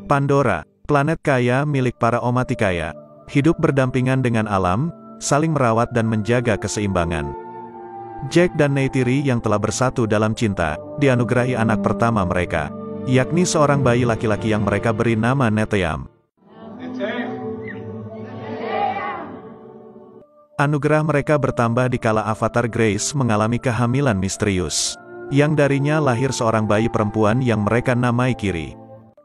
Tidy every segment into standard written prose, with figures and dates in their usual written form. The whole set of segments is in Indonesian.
Pandora, planet kaya milik para Omaticaya, hidup berdampingan dengan alam, saling merawat dan menjaga keseimbangan. Jack dan Neytiri yang telah bersatu dalam cinta, dianugerahi anak pertama mereka, yakni seorang bayi laki-laki yang mereka beri nama Neteyam. Anugerah mereka bertambah dikala avatar Grace mengalami kehamilan misterius, yang darinya lahir seorang bayi perempuan yang mereka namai Kiri.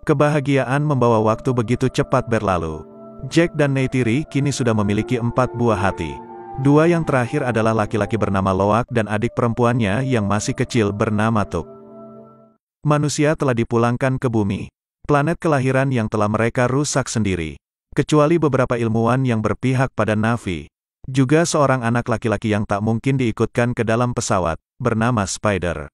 Kebahagiaan membawa waktu begitu cepat berlalu. Jack dan Neytiri kini sudah memiliki 4 buah hati. 2 yang terakhir adalah laki-laki bernama Loak dan adik perempuannya yang masih kecil bernama Tuk. Manusia telah dipulangkan ke bumi, planet kelahiran yang telah mereka rusak sendiri. Kecuali beberapa ilmuwan yang berpihak pada Na'vi. Juga seorang anak laki-laki yang tak mungkin diikutkan ke dalam pesawat, bernama Spider.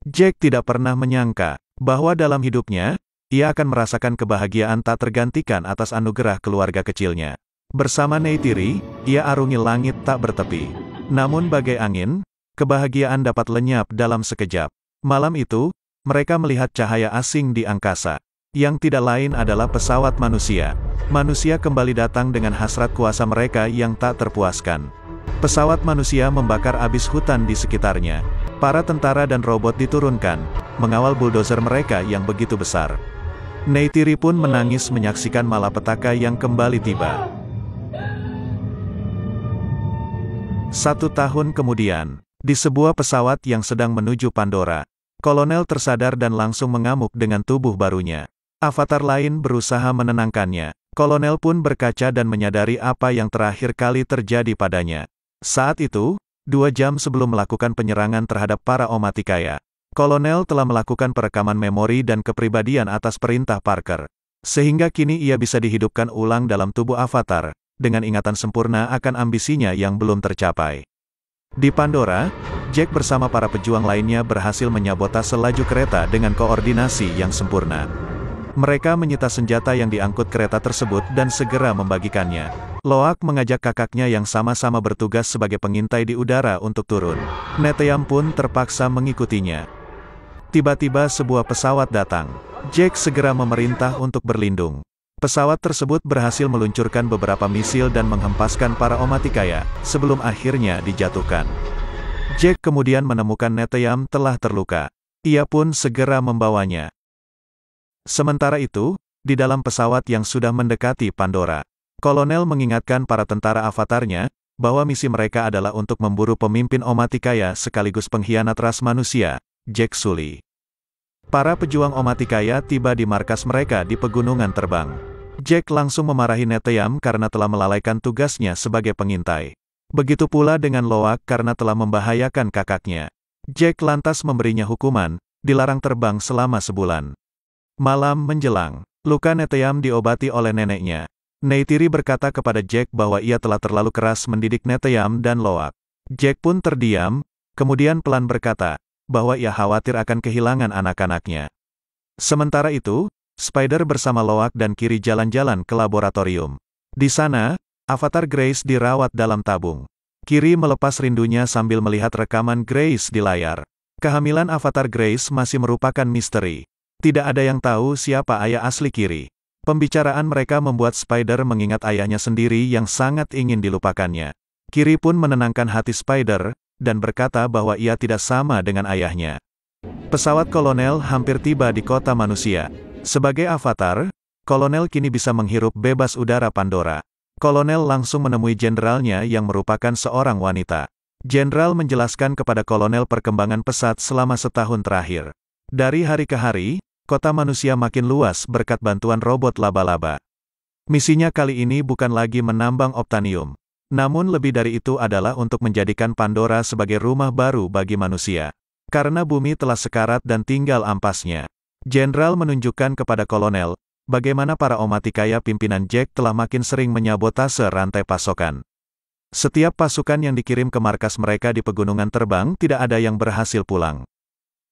Jack tidak pernah menyangka bahwa dalam hidupnya, ia akan merasakan kebahagiaan tak tergantikan atas anugerah keluarga kecilnya. Bersama Neytiri, ia arungi langit tak bertepi. Namun bagai angin, kebahagiaan dapat lenyap dalam sekejap. Malam itu, mereka melihat cahaya asing di angkasa. Yang tidak lain adalah pesawat manusia. Manusia kembali datang dengan hasrat kuasa mereka yang tak terpuaskan. Pesawat manusia membakar abis hutan di sekitarnya. Para tentara dan robot diturunkan, mengawal bulldozer mereka yang begitu besar. Neytiri pun menangis menyaksikan malapetaka yang kembali tiba. 1 tahun kemudian, di sebuah pesawat yang sedang menuju Pandora, kolonel tersadar dan langsung mengamuk dengan tubuh barunya. Avatar lain berusaha menenangkannya. Kolonel pun berkaca dan menyadari apa yang terakhir kali terjadi padanya. Saat itu, 2 jam sebelum melakukan penyerangan terhadap para Omaticaya, kolonel telah melakukan perekaman memori dan kepribadian atas perintah Parker. Sehingga kini ia bisa dihidupkan ulang dalam tubuh avatar, dengan ingatan sempurna akan ambisinya yang belum tercapai. Di Pandora, Jack bersama para pejuang lainnya berhasil menyabotase laju kereta dengan koordinasi yang sempurna. Mereka menyita senjata yang diangkut kereta tersebut dan segera membagikannya. Loak mengajak kakaknya yang sama-sama bertugas sebagai pengintai di udara untuk turun. Neteyam pun terpaksa mengikutinya. Tiba-tiba sebuah pesawat datang. Jack segera memerintah untuk berlindung. Pesawat tersebut berhasil meluncurkan beberapa misil dan menghempaskan para Omaticaya, sebelum akhirnya dijatuhkan. Jack kemudian menemukan Neteyam telah terluka. Ia pun segera membawanya. Sementara itu, di dalam pesawat yang sudah mendekati Pandora, kolonel mengingatkan para tentara avatarnya, bahwa misi mereka adalah untuk memburu pemimpin Omaticaya sekaligus pengkhianat ras manusia, Jack Sully. Para pejuang Omaticaya tiba di markas mereka di pegunungan terbang. Jack langsung memarahi Neteyam karena telah melalaikan tugasnya sebagai pengintai. Begitu pula dengan Loak karena telah membahayakan kakaknya. Jack lantas memberinya hukuman, dilarang terbang selama sebulan. Malam menjelang, luka Neteyam diobati oleh neneknya. Neytiri berkata kepada Jack bahwa ia telah terlalu keras mendidik Neteyam dan Loak. Jack pun terdiam, kemudian pelan berkata, bahwa ia khawatir akan kehilangan anak-anaknya. Sementara itu, Spider bersama Loak dan Kiri jalan-jalan ke laboratorium. Di sana, avatar Grace dirawat dalam tabung. Kiri melepas rindunya sambil melihat rekaman Grace di layar. Kehamilan avatar Grace masih merupakan misteri. Tidak ada yang tahu siapa ayah asli Kiri. Pembicaraan mereka membuat Spider mengingat ayahnya sendiri yang sangat ingin dilupakannya. Kiri pun menenangkan hati Spider, dan berkata bahwa ia tidak sama dengan ayahnya. Pesawat kolonel hampir tiba di kota manusia. Sebagai avatar, kolonel kini bisa menghirup bebas udara Pandora. Kolonel langsung menemui jenderalnya yang merupakan seorang wanita. Jenderal menjelaskan kepada kolonel perkembangan pesat selama setahun terakhir. Dari hari ke hari, kota manusia makin luas berkat bantuan robot laba-laba. Misinya kali ini bukan lagi menambang Optanium. Namun lebih dari itu adalah untuk menjadikan Pandora sebagai rumah baru bagi manusia. Karena bumi telah sekarat dan tinggal ampasnya. Jenderal menunjukkan kepada kolonel, bagaimana para Omaticaya pimpinan Jack telah makin sering menyabotase rantai pasokan. Setiap pasukan yang dikirim ke markas mereka di pegunungan terbang tidak ada yang berhasil pulang.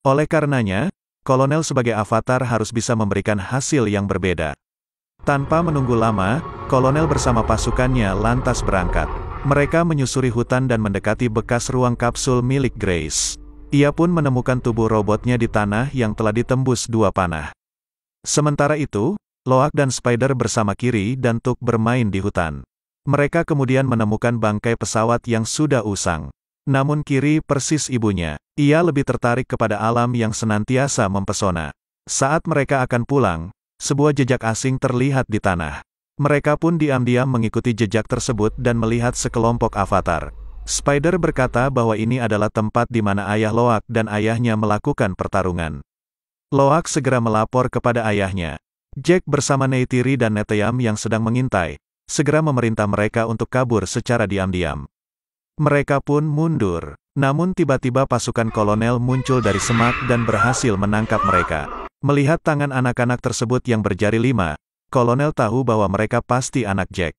Oleh karenanya, kolonel sebagai avatar harus bisa memberikan hasil yang berbeda. Tanpa menunggu lama, kolonel bersama pasukannya lantas berangkat. Mereka menyusuri hutan dan mendekati bekas ruang kapsul milik Grace. Ia pun menemukan tubuh robotnya di tanah yang telah ditembus 2 panah. Sementara itu, Loak dan Spider bersama Kiri dan Tuk bermain di hutan. Mereka kemudian menemukan bangkai pesawat yang sudah usang. Namun Kiri persis ibunya. Ia lebih tertarik kepada alam yang senantiasa mempesona. Saat mereka akan pulang, sebuah jejak asing terlihat di tanah. Mereka pun diam-diam mengikuti jejak tersebut dan melihat sekelompok avatar. Spider berkata bahwa ini adalah tempat di mana ayah Loak dan ayahnya melakukan pertarungan. Loak segera melapor kepada ayahnya. Jack bersama Neytiri dan Neteyam yang sedang mengintai, segera memerintah mereka untuk kabur secara diam-diam. Mereka pun mundur. Namun tiba-tiba pasukan kolonel muncul dari semak dan berhasil menangkap mereka. Melihat tangan anak-anak tersebut yang berjari 5, kolonel tahu bahwa mereka pasti anak Jack.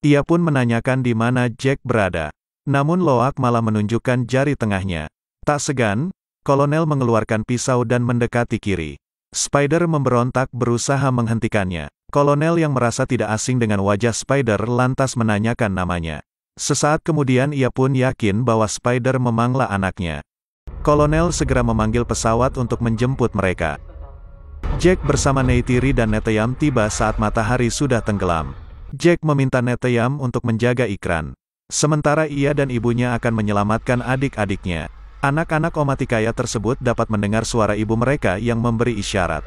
Ia pun menanyakan di mana Jack berada. Namun Loak malah menunjukkan jari tengahnya. Tak segan, kolonel mengeluarkan pisau dan mendekati Kiri. Spider memberontak berusaha menghentikannya. Kolonel yang merasa tidak asing dengan wajah Spider lantas menanyakan namanya. Sesaat kemudian ia pun yakin bahwa Spider memanglah anaknya. Kolonel segera memanggil pesawat untuk menjemput mereka. Jack bersama Neytiri dan Neteyam tiba saat matahari sudah tenggelam. Jack meminta Neteyam untuk menjaga ikran. Sementara ia dan ibunya akan menyelamatkan adik-adiknya. Anak-anak Omaticaya tersebut dapat mendengar suara ibu mereka yang memberi isyarat.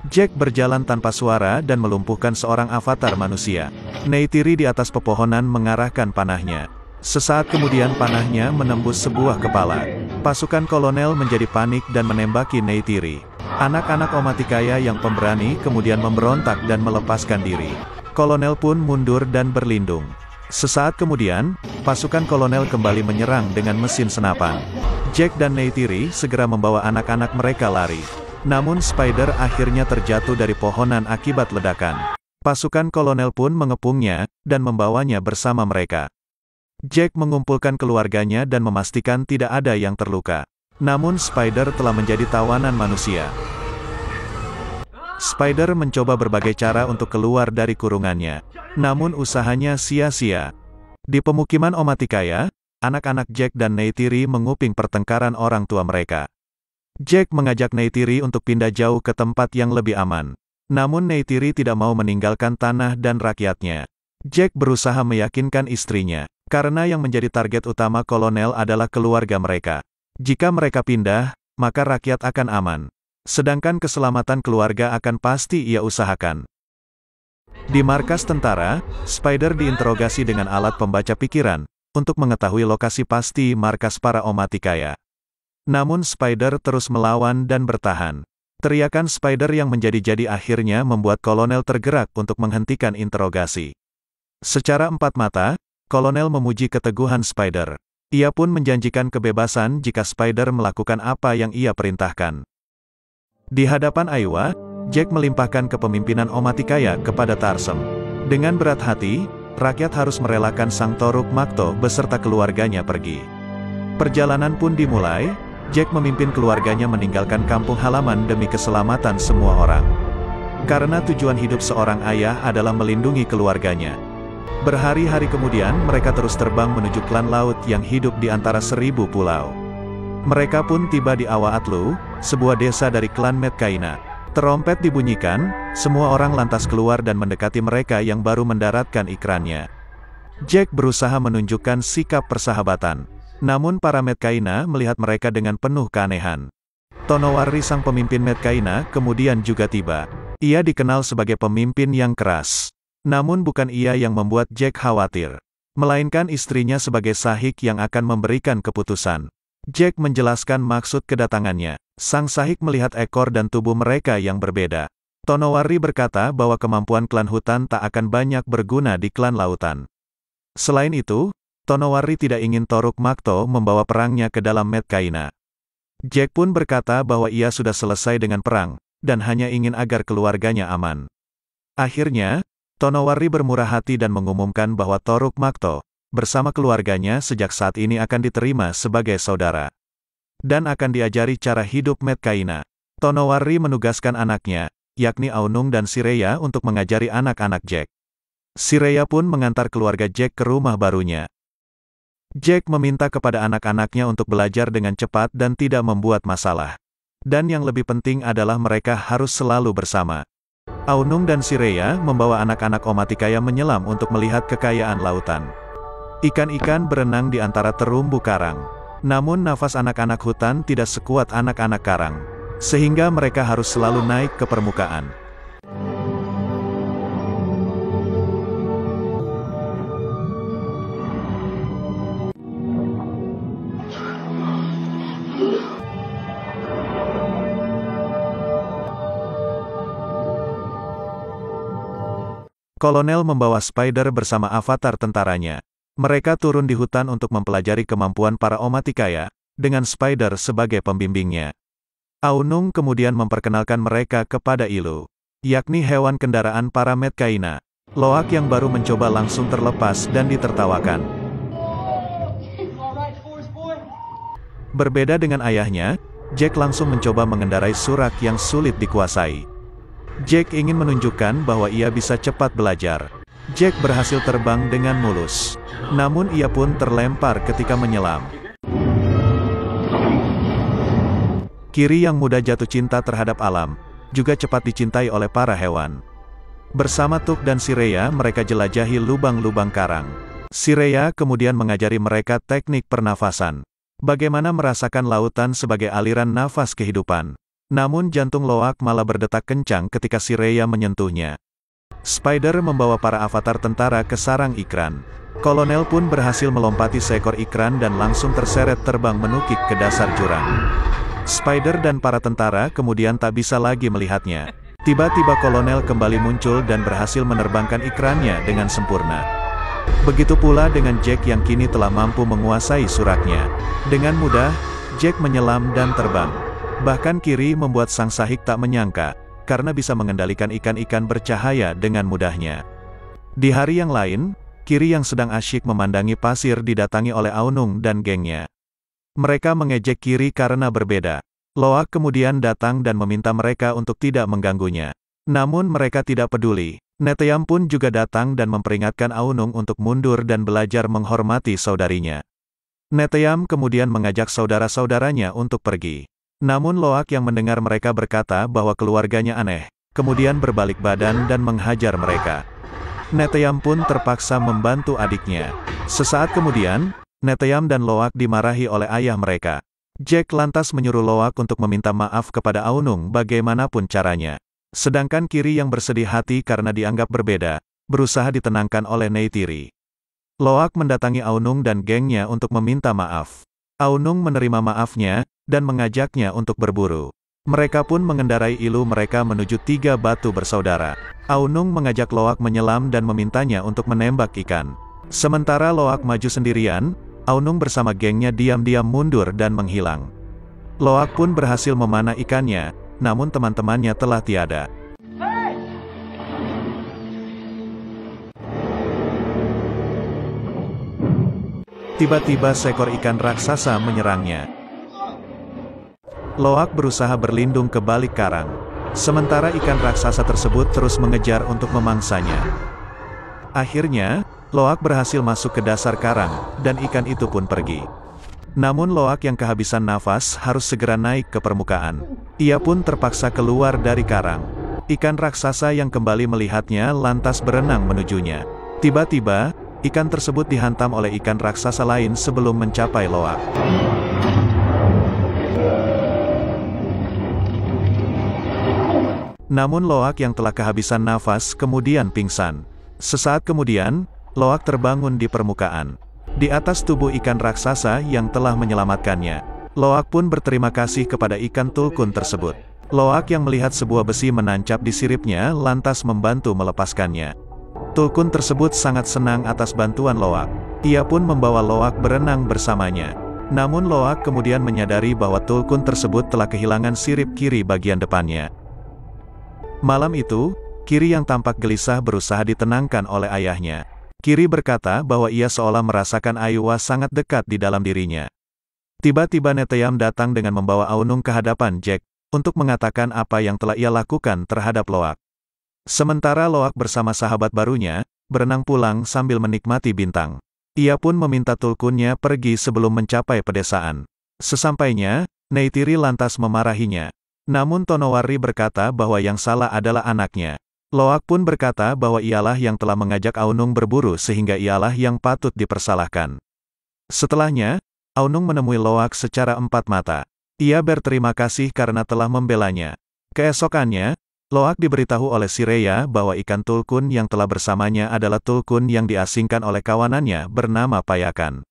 Jack berjalan tanpa suara dan melumpuhkan seorang avatar manusia. Neytiri di atas pepohonan mengarahkan panahnya. Sesaat kemudian panahnya menembus sebuah kepala. Pasukan kolonel menjadi panik dan menembaki Neytiri. Anak-anak Omaticaya yang pemberani kemudian memberontak dan melepaskan diri. Kolonel pun mundur dan berlindung. Sesaat kemudian, pasukan kolonel kembali menyerang dengan mesin senapan. Jack dan Neytiri segera membawa anak-anak mereka lari. Namun Spider akhirnya terjatuh dari pohonan akibat ledakan. Pasukan kolonel pun mengepungnya, dan membawanya bersama mereka. Jack mengumpulkan keluarganya dan memastikan tidak ada yang terluka. Namun Spider telah menjadi tawanan manusia. Spider mencoba berbagai cara untuk keluar dari kurungannya. Namun usahanya sia-sia. Di pemukiman Omaticaya, anak-anak Jack dan Neytiri menguping pertengkaran orang tua mereka. Jack mengajak Neytiri untuk pindah jauh ke tempat yang lebih aman. Namun Neytiri tidak mau meninggalkan tanah dan rakyatnya. Jack berusaha meyakinkan istrinya, karena yang menjadi target utama kolonel adalah keluarga mereka. Jika mereka pindah, maka rakyat akan aman. Sedangkan keselamatan keluarga akan pasti ia usahakan. Di markas tentara, Spider diinterogasi dengan alat pembaca pikiran, untuk mengetahui lokasi pasti markas para Omaticaya. Namun Spider terus melawan dan bertahan. Teriakan Spider yang menjadi-jadi akhirnya membuat kolonel tergerak untuk menghentikan interogasi. Secara empat mata, kolonel memuji keteguhan Spider. Ia pun menjanjikan kebebasan jika Spider melakukan apa yang ia perintahkan. Di hadapan Aiwa, Jack melimpahkan kepemimpinan Omaticaya kepada Tarsem. Dengan berat hati, rakyat harus merelakan Sang Toruk Makto beserta keluarganya pergi. Perjalanan pun dimulai. Jack memimpin keluarganya meninggalkan kampung halaman demi keselamatan semua orang. Karena tujuan hidup seorang ayah adalah melindungi keluarganya. Berhari-hari kemudian mereka terus terbang menuju klan laut yang hidup di antara 1000 pulau. Mereka pun tiba di Awa Atlu, sebuah desa dari klan Medcaina. Terompet dibunyikan, semua orang lantas keluar dan mendekati mereka yang baru mendaratkan ikrannya. Jack berusaha menunjukkan sikap persahabatan. Namun para Medcaina melihat mereka dengan penuh keanehan. Tonowari sang pemimpin Medcaina kemudian juga tiba. Ia dikenal sebagai pemimpin yang keras. Namun bukan ia yang membuat Jack khawatir, melainkan istrinya sebagai sahik yang akan memberikan keputusan. Jack menjelaskan maksud kedatangannya. Sang sahik melihat ekor dan tubuh mereka yang berbeda. Tonowari berkata bahwa kemampuan klan hutan tak akan banyak berguna di klan lautan. Selain itu, Tonowari tidak ingin Toruk Makto membawa perangnya ke dalam Medcaina. Jack pun berkata bahwa ia sudah selesai dengan perang, dan hanya ingin agar keluarganya aman. Akhirnya, Tonowari bermurah hati dan mengumumkan bahwa Toruk Makto, bersama keluarganya sejak saat ini akan diterima sebagai saudara. Dan akan diajari cara hidup Medcaina. Tonowari menugaskan anaknya, yakni Aunung dan Sireya untuk mengajari anak-anak Jack. Sireya pun mengantar keluarga Jack ke rumah barunya. Jack meminta kepada anak-anaknya untuk belajar dengan cepat dan tidak membuat masalah. Dan yang lebih penting adalah mereka harus selalu bersama. Aunung dan Sireya membawa anak-anak Omaticaya menyelam untuk melihat kekayaan lautan. Ikan-ikan berenang di antara terumbu karang. Namun nafas anak-anak hutan tidak sekuat anak-anak karang, sehingga mereka harus selalu naik ke permukaan. Kolonel membawa Spider bersama avatar tentaranya. Mereka turun di hutan untuk mempelajari kemampuan para Omaticaya, dengan Spider sebagai pembimbingnya. Aunung kemudian memperkenalkan mereka kepada Ilu, yakni hewan kendaraan para Medcaina. Loak yang baru mencoba langsung terlepas dan ditertawakan. Berbeda dengan ayahnya, Jack langsung mencoba mengendarai Surak yang sulit dikuasai. Jack ingin menunjukkan bahwa ia bisa cepat belajar. Jack berhasil terbang dengan mulus. Namun ia pun terlempar ketika menyelam. Kiri yang muda jatuh cinta terhadap alam, juga cepat dicintai oleh para hewan. Bersama Tuk dan Sireya mereka jelajahi lubang-lubang karang. Sireya kemudian mengajari mereka teknik pernafasan. Bagaimana merasakan lautan sebagai aliran nafas kehidupan. Namun jantung Loak malah berdetak kencang ketika Sireya menyentuhnya. Spider membawa para avatar tentara ke sarang ikran. Kolonel pun berhasil melompati seekor ikran dan langsung terseret terbang menukik ke dasar jurang. Spider dan para tentara kemudian tak bisa lagi melihatnya. Tiba-tiba kolonel kembali muncul dan berhasil menerbangkan ikrannya dengan sempurna. Begitu pula dengan Jack yang kini telah mampu menguasai suraknya. Dengan mudah, Jack menyelam dan terbang. Bahkan Kiri membuat sang sahik tak menyangka, karena bisa mengendalikan ikan-ikan bercahaya dengan mudahnya. Di hari yang lain, Kiri yang sedang asyik memandangi pasir didatangi oleh Aunung dan gengnya. Mereka mengejek Kiri karena berbeda. Loak kemudian datang dan meminta mereka untuk tidak mengganggunya. Namun mereka tidak peduli. Neteyam pun juga datang dan memperingatkan Aunung untuk mundur dan belajar menghormati saudarinya. Neteyam kemudian mengajak saudara-saudaranya untuk pergi. Namun Loak yang mendengar mereka berkata bahwa keluarganya aneh, kemudian berbalik badan dan menghajar mereka. Neteyam pun terpaksa membantu adiknya. Sesaat kemudian, Neteyam dan Loak dimarahi oleh ayah mereka. Jack lantas menyuruh Loak untuk meminta maaf kepada Aunung bagaimanapun caranya. Sedangkan Kiri yang bersedih hati karena dianggap berbeda, berusaha ditenangkan oleh Neytiri. Loak mendatangi Aunung dan gengnya untuk meminta maaf. Aunung menerima maafnya, dan mengajaknya untuk berburu. Mereka pun mengendarai ilu mereka menuju 3 batu bersaudara. Aunung mengajak Loak menyelam dan memintanya untuk menembak ikan. Sementara Loak maju sendirian, Aunung bersama gengnya diam-diam mundur dan menghilang. Loak pun berhasil memanah ikannya, namun teman-temannya telah tiada. Tiba-tiba seekor ikan raksasa menyerangnya. Loak berusaha berlindung ke balik karang. Sementara ikan raksasa tersebut terus mengejar untuk memangsanya. Akhirnya, Loak berhasil masuk ke dasar karang, dan ikan itu pun pergi. Namun Loak yang kehabisan nafas harus segera naik ke permukaan. Ia pun terpaksa keluar dari karang. Ikan raksasa yang kembali melihatnya lantas berenang menujunya. Tiba-tiba, ikan tersebut dihantam oleh ikan raksasa lain sebelum mencapai Loak. Namun Loak yang telah kehabisan nafas kemudian pingsan. Sesaat kemudian, Loak terbangun di permukaan. Di atas tubuh ikan raksasa yang telah menyelamatkannya. Loak pun berterima kasih kepada ikan tulkun tersebut. Loak yang melihat sebuah besi menancap di siripnya lantas membantu melepaskannya. Tulkun tersebut sangat senang atas bantuan Loak. Ia pun membawa Loak berenang bersamanya. Namun Loak kemudian menyadari bahwa tulkun tersebut telah kehilangan sirip kiri bagian depannya. Malam itu, Kiri yang tampak gelisah berusaha ditenangkan oleh ayahnya. Kiri berkata bahwa ia seolah merasakan Ayuwa sangat dekat di dalam dirinya. Tiba-tiba Neteyam datang dengan membawa Aunung ke hadapan Jack, untuk mengatakan apa yang telah ia lakukan terhadap Loak. Sementara Loak bersama sahabat barunya, berenang pulang sambil menikmati bintang. Ia pun meminta tulkunnya pergi sebelum mencapai pedesaan. Sesampainya, Neytiri lantas memarahinya. Namun Tonowari berkata bahwa yang salah adalah anaknya. Loak pun berkata bahwa ialah yang telah mengajak Aunung berburu sehingga ialah yang patut dipersalahkan. Setelahnya, Aunung menemui Loak secara empat mata. Ia berterima kasih karena telah membelanya. Keesokannya, Loak diberitahu oleh Sireya bahwa ikan tulkun yang telah bersamanya adalah tulkun yang diasingkan oleh kawanannya bernama Payakan.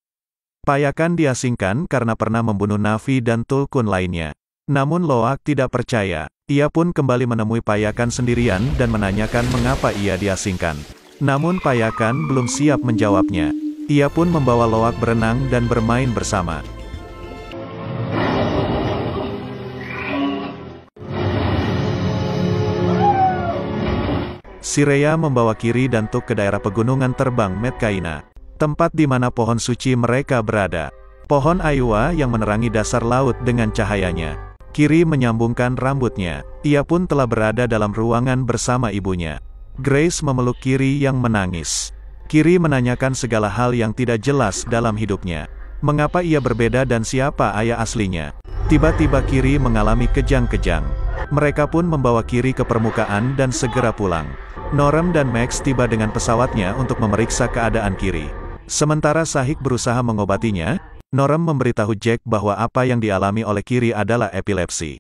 Payakan diasingkan karena pernah membunuh Navi dan tulkun lainnya. Namun Loak tidak percaya. Ia pun kembali menemui Payakan sendirian dan menanyakan mengapa ia diasingkan. Namun Payakan belum siap menjawabnya. Ia pun membawa Loak berenang dan bermain bersama. Sireya membawa Kiri dan Tuk ke daerah pegunungan terbang Medcaina, tempat di mana pohon suci mereka berada. Pohon Ayua yang menerangi dasar laut dengan cahayanya. Kiri menyambungkan rambutnya. Ia pun telah berada dalam ruangan bersama ibunya. Grace memeluk Kiri yang menangis. Kiri menanyakan segala hal yang tidak jelas dalam hidupnya. Mengapa ia berbeda dan siapa ayah aslinya? Tiba-tiba Kiri mengalami kejang-kejang. Mereka pun membawa Kiri ke permukaan dan segera pulang. Norem dan Max tiba dengan pesawatnya untuk memeriksa keadaan Kiri. Sementara Sahik berusaha mengobatinya, Norem memberitahu Jack bahwa apa yang dialami oleh Kiri adalah epilepsi,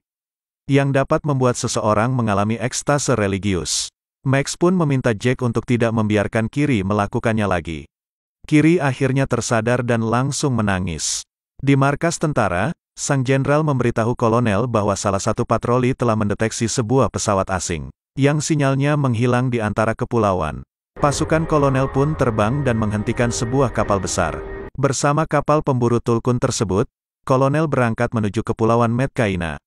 yang dapat membuat seseorang mengalami ekstase religius. Max pun meminta Jack untuk tidak membiarkan Kiri melakukannya lagi. Kiri akhirnya tersadar dan langsung menangis. Di markas tentara, sang jenderal memberitahu kolonel bahwa salah satu patroli telah mendeteksi sebuah pesawat asing, yang sinyalnya menghilang di antara kepulauan. Pasukan kolonel pun terbang dan menghentikan sebuah kapal besar. Bersama kapal pemburu tulkun tersebut, kolonel berangkat menuju kepulauan Medcaina.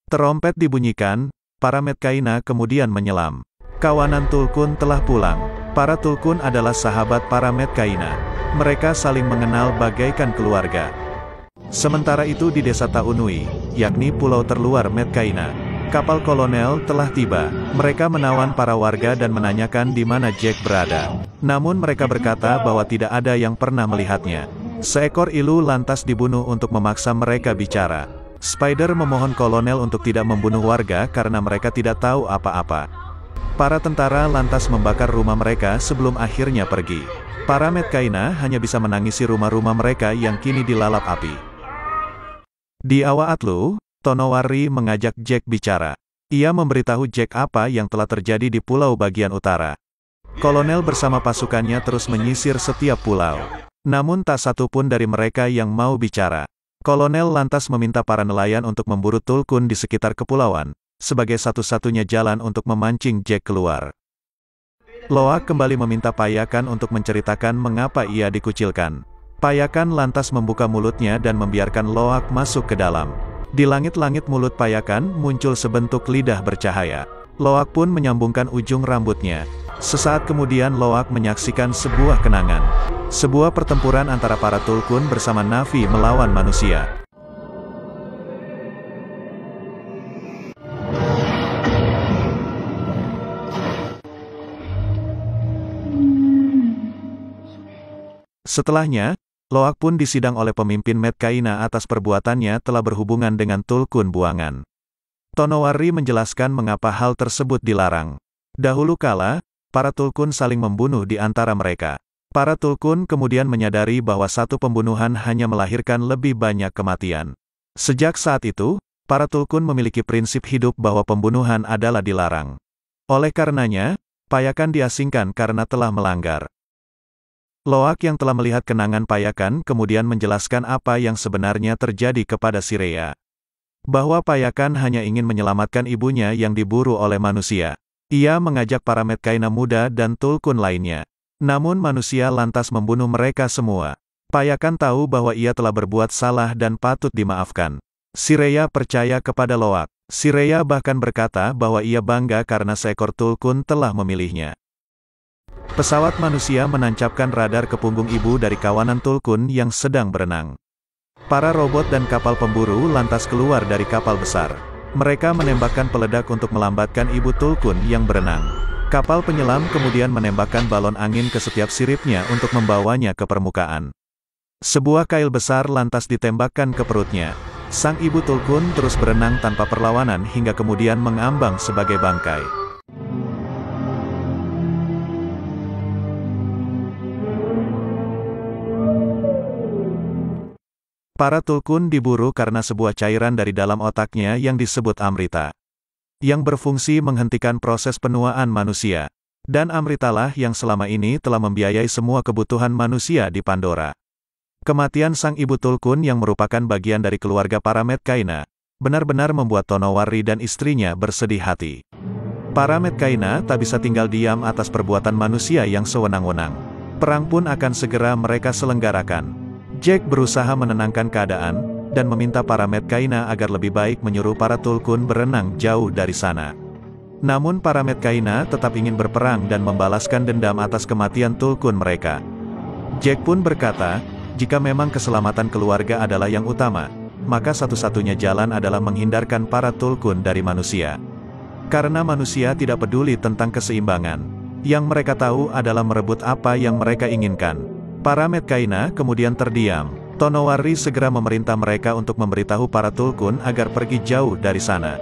Terompet dibunyikan, para Medcaina kemudian menyelam. Kawanan tulkun telah pulang. Para tulkun adalah sahabat para Medcaina. Mereka saling mengenal bagaikan keluarga. Sementara itu di desa Taunui, yakni pulau terluar Medcaina, kapal kolonel telah tiba. Mereka menawan para warga dan menanyakan di mana Jack berada. Namun mereka berkata bahwa tidak ada yang pernah melihatnya. Seekor ilu lantas dibunuh untuk memaksa mereka bicara. Spider memohon kolonel untuk tidak membunuh warga karena mereka tidak tahu apa-apa. Para tentara lantas membakar rumah mereka sebelum akhirnya pergi. Para Medcaina hanya bisa menangisi rumah-rumah mereka yang kini dilalap api. Di Awa Atlu, Tonowari mengajak Jack bicara. Ia memberitahu Jack apa yang telah terjadi di pulau bagian utara. Kolonel bersama pasukannya terus menyisir setiap pulau. Namun tak satu pun dari mereka yang mau bicara. Kolonel lantas meminta para nelayan untuk memburu tulkun di sekitar kepulauan, sebagai satu-satunya jalan untuk memancing Jack keluar. Loak kembali meminta Payakan untuk menceritakan mengapa ia dikucilkan. Payakan lantas membuka mulutnya dan membiarkan Loak masuk ke dalam. Di langit-langit mulut Payakan muncul sebentuk lidah bercahaya. Loak pun menyambungkan ujung rambutnya. Sesaat kemudian Loak menyaksikan sebuah kenangan. Sebuah pertempuran antara para tulkun bersama Navi melawan manusia. Setelahnya, Loak pun disidang oleh pemimpin Medcaina atas perbuatannya telah berhubungan dengan tulkun buangan. Tonowari menjelaskan mengapa hal tersebut dilarang. Dahulu kala, para tulkun saling membunuh di antara mereka. Para tulkun kemudian menyadari bahwa satu pembunuhan hanya melahirkan lebih banyak kematian. Sejak saat itu, para tulkun memiliki prinsip hidup bahwa pembunuhan adalah dilarang. Oleh karenanya, Payakan diasingkan karena telah melanggar. Loak yang telah melihat kenangan Payakan kemudian menjelaskan apa yang sebenarnya terjadi kepada Sireya. Bahwa Payakan hanya ingin menyelamatkan ibunya yang diburu oleh manusia. Ia mengajak para Medcaina muda dan tulkun lainnya. Namun manusia lantas membunuh mereka semua. Payakan tahu bahwa ia telah berbuat salah dan patut dimaafkan. Sireya percaya kepada Loak. Sireya bahkan berkata bahwa ia bangga karena seekor tulkun telah memilihnya. Pesawat manusia menancapkan radar ke punggung ibu dari kawanan tulkun yang sedang berenang. Para robot dan kapal pemburu lantas keluar dari kapal besar. Mereka menembakkan peledak untuk melambatkan ibu tulkun yang berenang. Kapal penyelam kemudian menembakkan balon angin ke setiap siripnya untuk membawanya ke permukaan. Sebuah kail besar lantas ditembakkan ke perutnya. Sang ibu Tulkun terus berenang tanpa perlawanan hingga kemudian mengambang sebagai bangkai. Para Tulkun diburu karena sebuah cairan dari dalam otaknya yang disebut Amrita, yang berfungsi menghentikan proses penuaan manusia. Dan Amritalah yang selama ini telah membiayai semua kebutuhan manusia di Pandora. Kematian sang ibu Tulkun yang merupakan bagian dari keluarga para Medcaina, benar-benar membuat Tonowari dan istrinya bersedih hati. Para Medcaina tak bisa tinggal diam atas perbuatan manusia yang sewenang-wenang. Perang pun akan segera mereka selenggarakan. Jack berusaha menenangkan keadaan, dan meminta para Medcaina agar lebih baik menyuruh para Tulkun berenang jauh dari sana. Namun para Medcaina tetap ingin berperang dan membalaskan dendam atas kematian Tulkun mereka. Jack pun berkata, jika memang keselamatan keluarga adalah yang utama, maka satu-satunya jalan adalah menghindarkan para Tulkun dari manusia. Karena manusia tidak peduli tentang keseimbangan. Yang mereka tahu adalah merebut apa yang mereka inginkan. Para Medcaina kemudian terdiam. Tonowari segera memerintah mereka untuk memberitahu para Tulkun agar pergi jauh dari sana.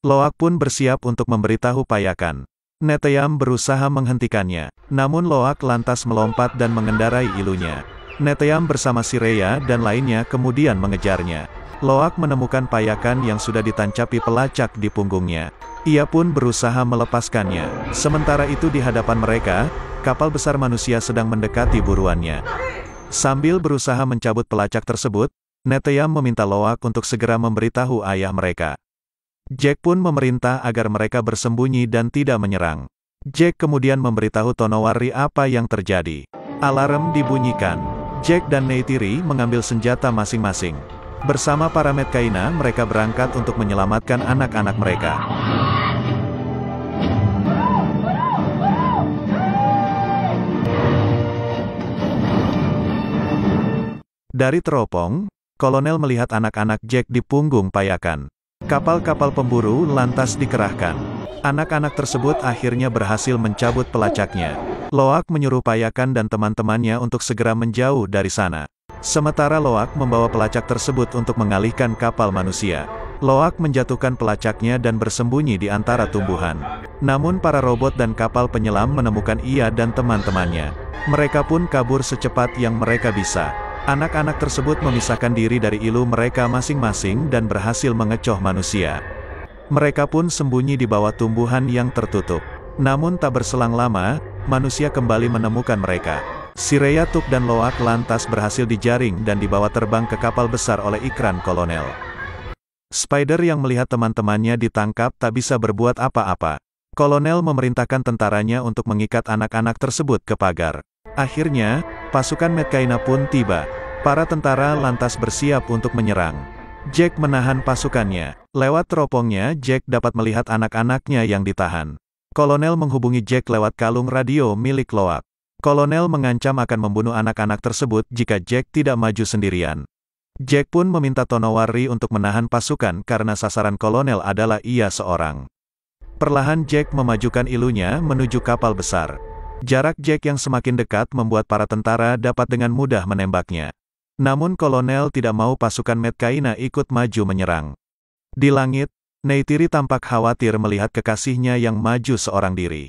Loak pun bersiap untuk memberitahu Payakan. Neteyam berusaha menghentikannya, namun Loak lantas melompat dan mengendarai ilunya. Neteyam bersama Sireya dan lainnya kemudian mengejarnya. Loak menemukan Payakan yang sudah ditancapi pelacak di punggungnya. Ia pun berusaha melepaskannya. Sementara itu di hadapan mereka, kapal besar manusia sedang mendekati buruannya. Sambil berusaha mencabut pelacak tersebut, Neteyam meminta Loak untuk segera memberitahu ayah mereka. Jack pun memerintah agar mereka bersembunyi dan tidak menyerang. Jack kemudian memberitahu Tonowari apa yang terjadi. Alarm dibunyikan. Jack dan Neytiri mengambil senjata masing-masing. Bersama para Medcaina mereka berangkat untuk menyelamatkan anak-anak mereka. Dari teropong, Kolonel melihat anak-anak Jack di punggung Payakan. Kapal-kapal pemburu lantas dikerahkan. Anak-anak tersebut akhirnya berhasil mencabut pelacaknya. Loak menyuruh Payakan dan teman-temannya untuk segera menjauh dari sana. Sementara Loak membawa pelacak tersebut untuk mengalihkan kapal manusia. Loak menjatuhkan pelacaknya dan bersembunyi di antara tumbuhan. Namun para robot dan kapal penyelam menemukan ia dan teman-temannya. Mereka pun kabur secepat yang mereka bisa. Anak-anak tersebut memisahkan diri dari ilu mereka masing-masing dan berhasil mengecoh manusia. Mereka pun sembunyi di bawah tumbuhan yang tertutup. Namun tak berselang lama, manusia kembali menemukan mereka. Sireya, Tuk dan Loak lantas berhasil dijaring dan dibawa terbang ke kapal besar oleh ikran Kolonel. Spider yang melihat teman-temannya ditangkap tak bisa berbuat apa-apa. Kolonel memerintahkan tentaranya untuk mengikat anak-anak tersebut ke pagar. Akhirnya, pasukan Medcaina pun tiba. Para tentara lantas bersiap untuk menyerang. Jack menahan pasukannya. Lewat teropongnya, Jack dapat melihat anak-anaknya yang ditahan. Kolonel menghubungi Jack lewat kalung radio milik Loak. Kolonel mengancam akan membunuh anak-anak tersebut jika Jack tidak maju sendirian. Jack pun meminta Tonowari untuk menahan pasukan karena sasaran Kolonel adalah ia seorang. Perlahan Jack memajukan ilunya menuju kapal besar. Jarak Jack yang semakin dekat membuat para tentara dapat dengan mudah menembaknya. Namun Kolonel tidak mau pasukan Medcaina ikut maju menyerang. Di langit, Neytiri tampak khawatir melihat kekasihnya yang maju seorang diri.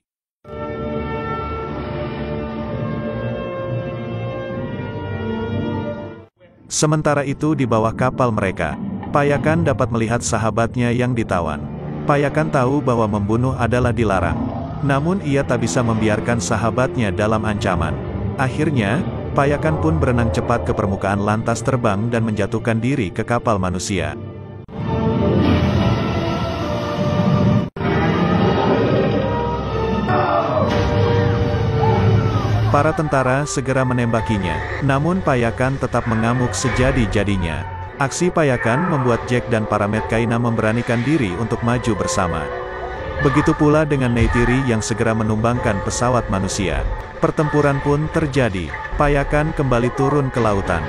Sementara itu di bawah kapal mereka, Payakan dapat melihat sahabatnya yang ditawan. Payakan tahu bahwa membunuh adalah dilarang. Namun ia tak bisa membiarkan sahabatnya dalam ancaman. Akhirnya, Payakan pun berenang cepat ke permukaan lantas terbang dan menjatuhkan diri ke kapal manusia. Para tentara segera menembakinya, namun Payakan tetap mengamuk sejadi-jadinya. Aksi Payakan membuat Jack dan para Medcaina memberanikan diri untuk maju bersama. Begitu pula dengan Neytiri yang segera menumbangkan pesawat manusia. Pertempuran pun terjadi. Payakan kembali turun ke lautan.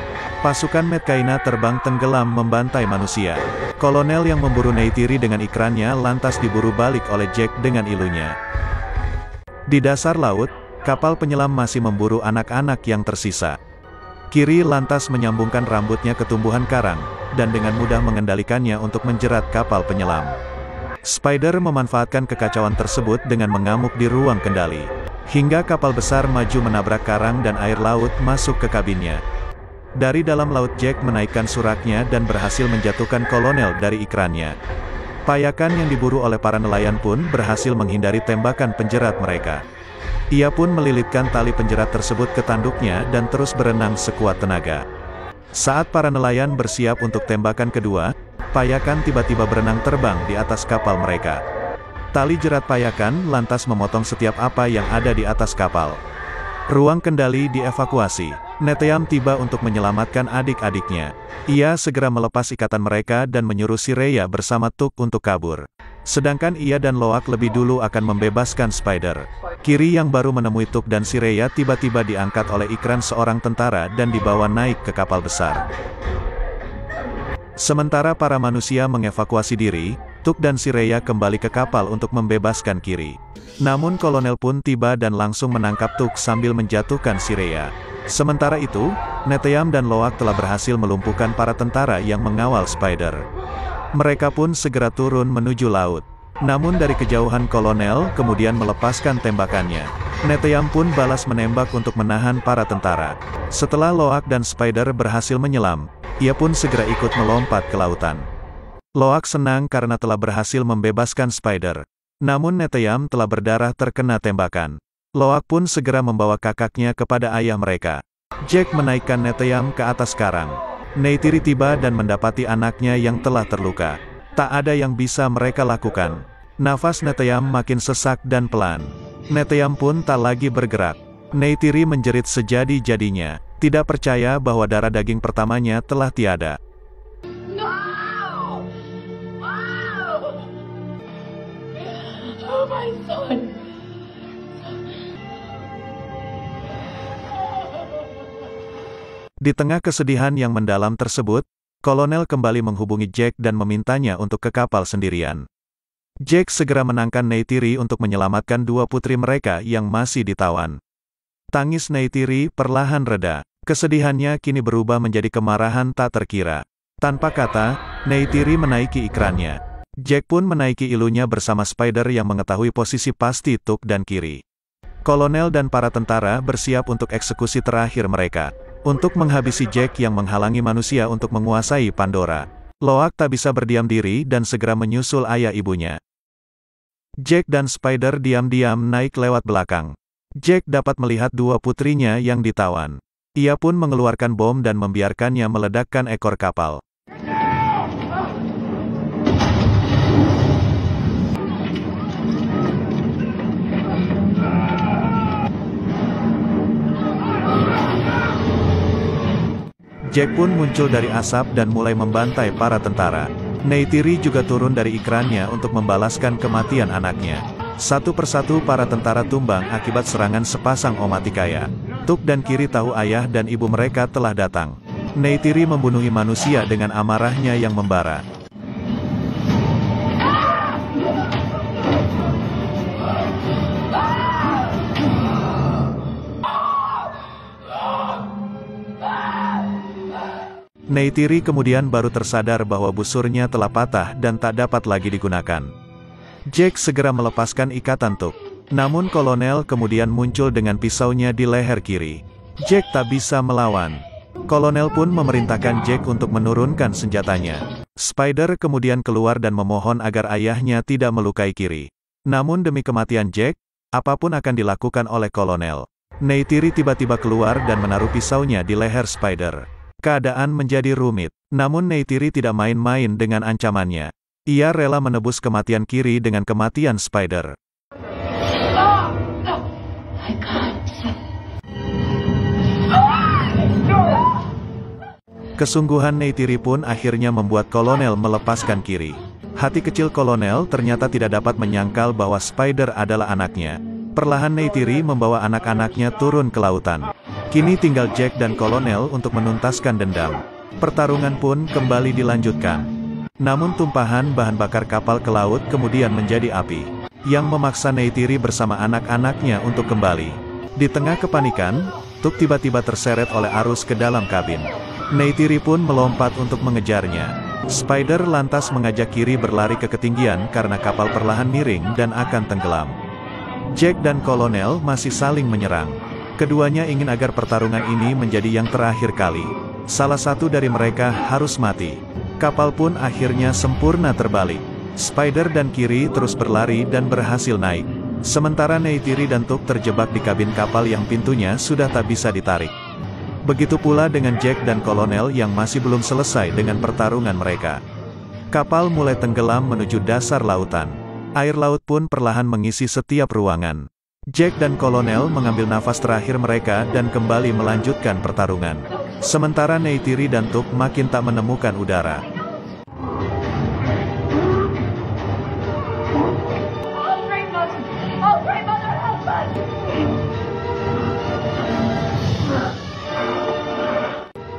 Pasukan Medcaina terbang tenggelam membantai manusia. Kolonel yang memburu Neytiri dengan ikrannya lantas diburu balik oleh Jack dengan ilunya. Di dasar laut, kapal penyelam masih memburu anak-anak yang tersisa. Kiri lantas menyambungkan rambutnya ke tumbuhan karang, dan dengan mudah mengendalikannya untuk menjerat kapal penyelam. Spider memanfaatkan kekacauan tersebut dengan mengamuk di ruang kendali. Hingga kapal besar maju menabrak karang dan air laut masuk ke kabinnya. Dari dalam laut Jack menaikkan suraknya dan berhasil menjatuhkan kolonel dari ikrannya. Payakan yang diburu oleh para nelayan pun berhasil menghindari tembakan penjerat mereka. Ia pun melilitkan tali penjerat tersebut ke tanduknya dan terus berenang sekuat tenaga. Saat para nelayan bersiap untuk tembakan kedua, Payakan tiba-tiba berenang terbang di atas kapal mereka. Tali jerat Payakan lantas memotong setiap apa yang ada di atas kapal. Ruang kendali dievakuasi. Neteyam tiba untuk menyelamatkan adik-adiknya. Ia segera melepas ikatan mereka dan menyuruh Sireya bersama Tuk untuk kabur. Sedangkan ia dan Loak lebih dulu akan membebaskan Spider. Kiri yang baru menemui Tuk dan Sireya tiba-tiba diangkat oleh ikran seorang tentara dan dibawa naik ke kapal besar. Sementara para manusia mengevakuasi diri, Tuk dan Sireya kembali ke kapal untuk membebaskan Kiri. Namun kolonel pun tiba dan langsung menangkap Tuk sambil menjatuhkan Sireya. Sementara itu, Neteyam dan Loak telah berhasil melumpuhkan para tentara yang mengawal Spider. Mereka pun segera turun menuju laut. Namun dari kejauhan kolonel kemudian melepaskan tembakannya. Neteyam pun balas menembak untuk menahan para tentara. Setelah Loak dan Spider berhasil menyelam, ia pun segera ikut melompat ke lautan. Loak senang karena telah berhasil membebaskan Spider. Namun Neteyam telah berdarah terkena tembakan. Loak pun segera membawa kakaknya kepada ayah mereka. Jack menaikkan Neteyam ke atas karang. Neytiri tiba dan mendapati anaknya yang telah terluka. Tak ada yang bisa mereka lakukan. Nafas Neteyam makin sesak dan pelan. Neteyam pun tak lagi bergerak. Neytiri menjerit sejadi-jadinya. Tidak percaya bahwa darah daging pertamanya telah tiada. No! Oh my son! Di tengah kesedihan yang mendalam tersebut, kolonel kembali menghubungi Jack dan memintanya untuk ke kapal sendirian. Jack segera menangkan Neytiri untuk menyelamatkan dua putri mereka yang masih ditawan. Tangis Neytiri perlahan reda. Kesedihannya kini berubah menjadi kemarahan tak terkira. Tanpa kata, Neytiri menaiki ikrannya. Jack pun menaiki ilunya bersama Spider yang mengetahui posisi pasti Tuk dan Kiri. Kolonel dan para tentara bersiap untuk eksekusi terakhir mereka. Untuk menghabisi Jack yang menghalangi manusia untuk menguasai Pandora. Loak tak bisa berdiam diri dan segera menyusul ayah ibunya. Jack dan Spider diam-diam naik lewat belakang. Jack dapat melihat dua putrinya yang ditawan. Ia pun mengeluarkan bom dan membiarkannya meledakkan ekor kapal. Jack pun muncul dari asap dan mulai membantai para tentara. Neytiri juga turun dari ikrannya untuk membalaskan kematian anaknya. Satu persatu para tentara tumbang akibat serangan sepasang Omaticaya. Tuk dan Kiri tahu ayah dan ibu mereka telah datang. Neytiri membunuh manusia dengan amarahnya yang membara. Neytiri kemudian baru tersadar bahwa busurnya telah patah dan tak dapat lagi digunakan. Jack segera melepaskan ikatan Tuk. Namun kolonel kemudian muncul dengan pisaunya di leher Kiri. Jack tak bisa melawan. Kolonel pun memerintahkan Jack untuk menurunkan senjatanya. Spider kemudian keluar dan memohon agar ayahnya tidak melukai Kiri. Namun demi kematian Jack, apapun akan dilakukan oleh kolonel. Neytiri tiba-tiba keluar dan menaruh pisaunya di leher Spider. Keadaan menjadi rumit. Namun Neytiri tidak main-main dengan ancamannya. Ia rela menebus kematian Kiri dengan kematian Spider. Kesungguhan Neytiri pun akhirnya membuat kolonel melepaskan Kiri. Hati kecil kolonel ternyata tidak dapat menyangkal bahwa Spider adalah anaknya. Perlahan Neytiri membawa anak-anaknya turun ke lautan. Kini tinggal Jack dan kolonel untuk menuntaskan dendam. Pertarungan pun kembali dilanjutkan. Namun tumpahan bahan bakar kapal ke laut kemudian menjadi api, yang memaksa Neytiri bersama anak-anaknya untuk kembali. Di tengah kepanikan, Tuk tiba-tiba terseret oleh arus ke dalam kabin. Neytiri pun melompat untuk mengejarnya. Spider lantas mengajak Kiri berlari ke ketinggian karena kapal perlahan miring dan akan tenggelam. Jack dan Kolonel masih saling menyerang. Keduanya ingin agar pertarungan ini menjadi yang terakhir kali. Salah satu dari mereka harus mati. Kapal pun akhirnya sempurna terbalik. Spider dan Kiri terus berlari dan berhasil naik. Sementara Neytiri dan Tuk terjebak di kabin kapal yang pintunya sudah tak bisa ditarik. Begitu pula dengan Jack dan Kolonel yang masih belum selesai dengan pertarungan mereka. Kapal mulai tenggelam menuju dasar lautan. Air laut pun perlahan mengisi setiap ruangan. Jack dan Kolonel mengambil nafas terakhir mereka dan kembali melanjutkan pertarungan. Sementara Neytiri dan Tuk makin tak menemukan udara.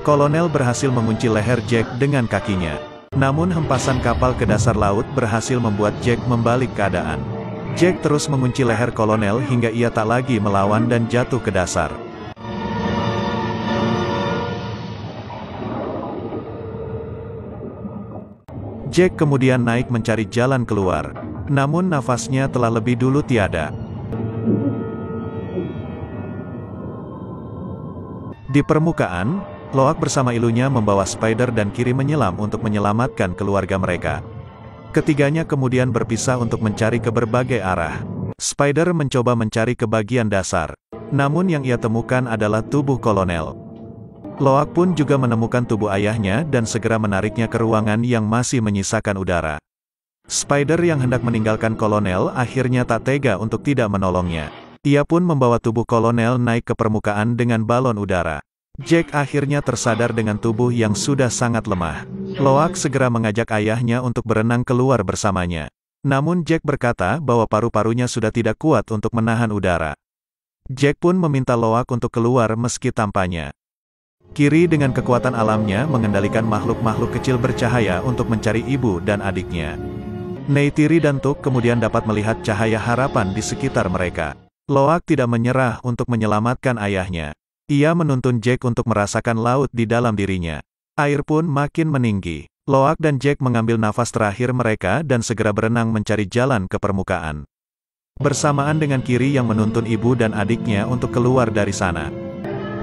Kolonel berhasil mengunci leher Jack dengan kakinya. Namun hempasan kapal ke dasar laut berhasil membuat Jack membalik keadaan. Jack terus mengunci leher Kolonel hingga ia tak lagi melawan dan jatuh ke dasar. Jack kemudian naik mencari jalan keluar. Namun nafasnya telah lebih dulu tiada. Di permukaan, Loak bersama ilunya membawa Spider dan Kiri menyelam untuk menyelamatkan keluarga mereka. Ketiganya kemudian berpisah untuk mencari ke berbagai arah. Spider mencoba mencari ke bagian dasar. Namun yang ia temukan adalah tubuh Kolonel. Loak pun juga menemukan tubuh ayahnya dan segera menariknya ke ruangan yang masih menyisakan udara. Spider yang hendak meninggalkan Kolonel akhirnya tak tega untuk tidak menolongnya. Ia pun membawa tubuh Kolonel naik ke permukaan dengan balon udara. Jack akhirnya tersadar dengan tubuh yang sudah sangat lemah. Loak segera mengajak ayahnya untuk berenang keluar bersamanya. Namun Jack berkata bahwa paru-parunya sudah tidak kuat untuk menahan udara. Jack pun meminta Loak untuk keluar meski tanpanya. Kiri dengan kekuatan alamnya mengendalikan makhluk-makhluk kecil bercahaya untuk mencari ibu dan adiknya. Neytiri dan Tuk kemudian dapat melihat cahaya harapan di sekitar mereka. Loak tidak menyerah untuk menyelamatkan ayahnya. Ia menuntun Jack untuk merasakan laut di dalam dirinya. Air pun makin meninggi. Loak dan Jack mengambil nafas terakhir mereka dan segera berenang mencari jalan ke permukaan. Bersamaan dengan Kiri yang menuntun ibu dan adiknya untuk keluar dari sana.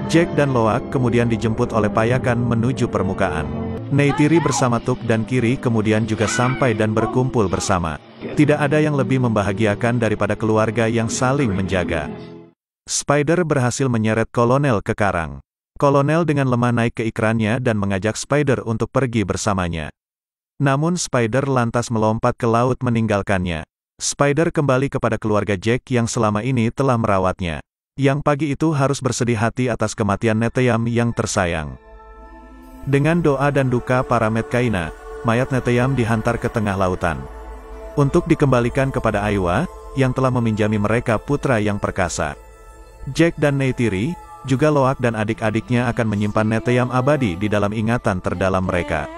Jack dan Loak kemudian dijemput oleh payakan menuju permukaan. Neytiri bersama Tuk dan Kiri kemudian juga sampai dan berkumpul bersama. Tidak ada yang lebih membahagiakan daripada keluarga yang saling menjaga. Spider berhasil menyeret Kolonel ke karang. Kolonel dengan lemah naik ke ikrannya dan mengajak Spider untuk pergi bersamanya. Namun Spider lantas melompat ke laut meninggalkannya. Spider kembali kepada keluarga Jack yang selama ini telah merawatnya. Yang pagi itu harus bersedih hati atas kematian Neteyam yang tersayang. Dengan doa dan duka para Medcaina, mayat Neteyam dihantar ke tengah lautan. Untuk dikembalikan kepada Aiwa, yang telah meminjami mereka putra yang perkasa. Jack dan Neytiri, juga Loak dan adik-adiknya akan menyimpan Neteyam abadi di dalam ingatan terdalam mereka.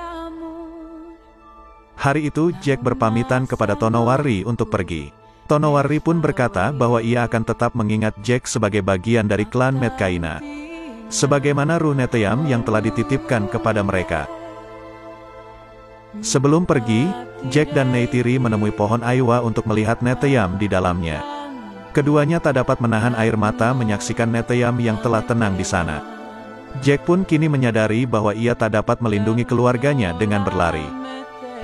Hari itu Jack berpamitan kepada Tonowari untuk pergi. Tonowari pun berkata bahwa ia akan tetap mengingat Jack sebagai bagian dari klan Medcaina. Sebagaimana ruh Neteyam yang telah dititipkan kepada mereka. Sebelum pergi, Jack dan Neytiri menemui pohon Aiwa untuk melihat Neteyam di dalamnya. Keduanya tak dapat menahan air mata menyaksikan Neteyam yang telah tenang di sana. Jack pun kini menyadari bahwa ia tak dapat melindungi keluarganya dengan berlari.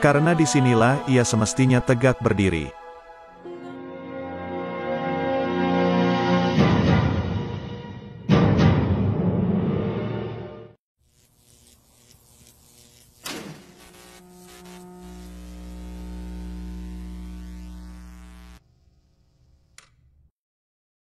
Karena disinilah ia semestinya tegak berdiri.